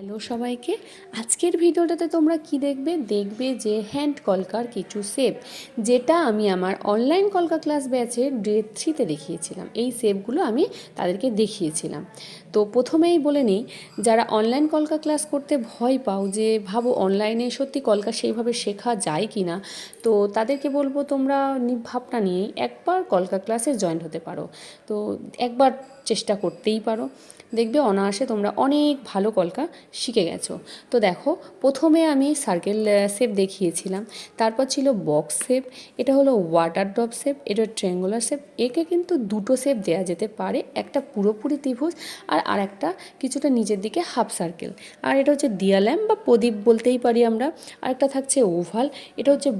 Hello সবাইকে। আজকের ভিডিওটাতে তোমরা কি দেখবে যে হ্যান্ড কলকার কিছু শেপ, যেটা আমি আমার অনলাইন কলকা ক্লাস ব্যাচের ডে 3-তে দেখিয়েছিলাম। এই শেপগুলো আমি তাদেরকে দেখিয়েছিলাম। তো প্রথমেই বলে নিই, যারা অনলাইন কলকা ক্লাস করতে ভয় পাও, যে ভাবো অনলাইনে সত্যি কলকা সেইভাবে শেখা যায় কি না, তো তাদেরকে বলবো তোমরা ভাবনা নিয়েই একবার কলকা ক্লাসে জয়েন হতে পারো। তো একবার চেষ্টা করতেই পারো, দেখবে অনায়াসে তোমরা অনেক ভালো কলকা শিখে গেছো। তো দেখো, প্রথমে আমি সার্কেল শেপ দেখিয়েছিলাম, তারপর ছিল বক্স শেপ, এটা হলো ওয়াটার ড্রপ শেপ, এটা ট্রায়াঙ্গুলার শেপ। একে কিন্তু দুটো শেপ দেওয়া যেতে পারে, একটা পুরোপুরি ত্রিভুজ আর একটা কিছুটা নিচের দিকে হাফ সার্কেল। আর এটা হচ্ছে দিয়াল্যাম্প বা প্রদীপ বলতেই পারি আমরা। আরেকটা থাকছে ওভাল, এটা হচ্ছে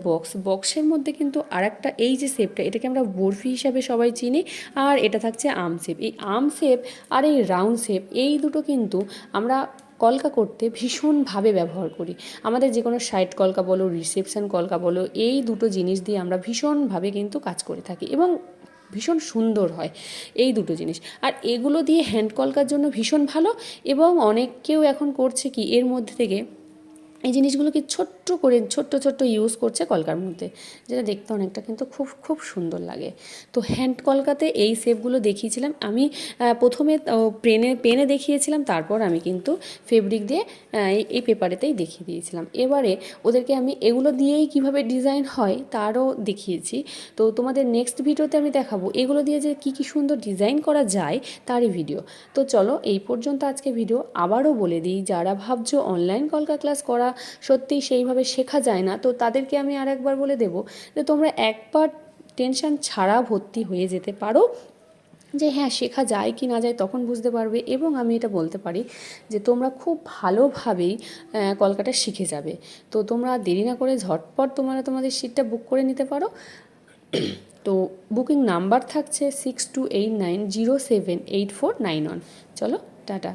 বক্সের মধ্যে কিন্তু আরেকটা এই যে শেপটা, এটাকে আমরা বরফি হিসাবে সবাই চিনি। আর এটা থাকছে আম শেপ। এই আম শেপ আর এই রাউন্ড শেপ, এই দুটো কিন্তু আমরা কলকা করতে ভীষণভাবে ব্যবহার করি। আমাদের যে কোনো সাইড কলকা বলো, রিসেপশন কলকা বলো, এই দুটো জিনিস দিয়ে আমরা ভীষণভাবে কিন্তু কাজ করে থাকি এবং ভীষণ সুন্দর হয় এই দুটো জিনিস। আর এগুলো দিয়ে হ্যান্ড কলকার জন্য ভীষণ ভালো। এবং অনেকেও এখন করছে কি, এর মধ্যে থেকে এই জিনিসগুলোকে ছোট্ট ইউজ করছে কলকার মধ্যে, যেটা দেখতে অনেকটা কিন্তু খুব খুব সুন্দর লাগে। তো হ্যান্ড কলকাতে এই শেপগুলো দেখিয়েছিলাম আমি। প্রথমে পেনে দেখিয়েছিলাম, তারপর আমি কিন্তু ফেব্রিক দিয়ে এই পেপারেতেই দেখিয়ে দিয়েছিলাম। এবারে ওদেরকে আমি এগুলো দিয়েই কিভাবে ডিজাইন হয় তারও দেখিয়েছি। তো তোমাদের নেক্সট ভিডিওতে আমি দেখাবো এগুলো দিয়ে যে কী সুন্দর ডিজাইন করা যায় তারই ভিডিও। তো চলো, এই পর্যন্ত আজকে ভিডিও। আবারও বলে দিই, যারা ভাবছো অনলাইন কলকা ক্লাস করা সত্যিই সেইভাবে শেখা যায় না, তো তাদেরকে আমি আর একবার বলে দেবো যে তোমরা একবার টেনশন ছাড়া ভর্তি হয়ে যেতে পারো, যে হ্যাঁ শেখা যায় কি না যায় তখন বুঝতে পারবে। এবং আমি এটা বলতে পারি যে তোমরা খুব ভালোভাবেই কলকাটা শিখে যাবে। তো তোমরা দেরি না করে ঝটপট তোমাদের সিটটা বুক করে নিতে পারো। তো বুকিং নাম্বার থাকছে 6289078491। চলো, টাটা।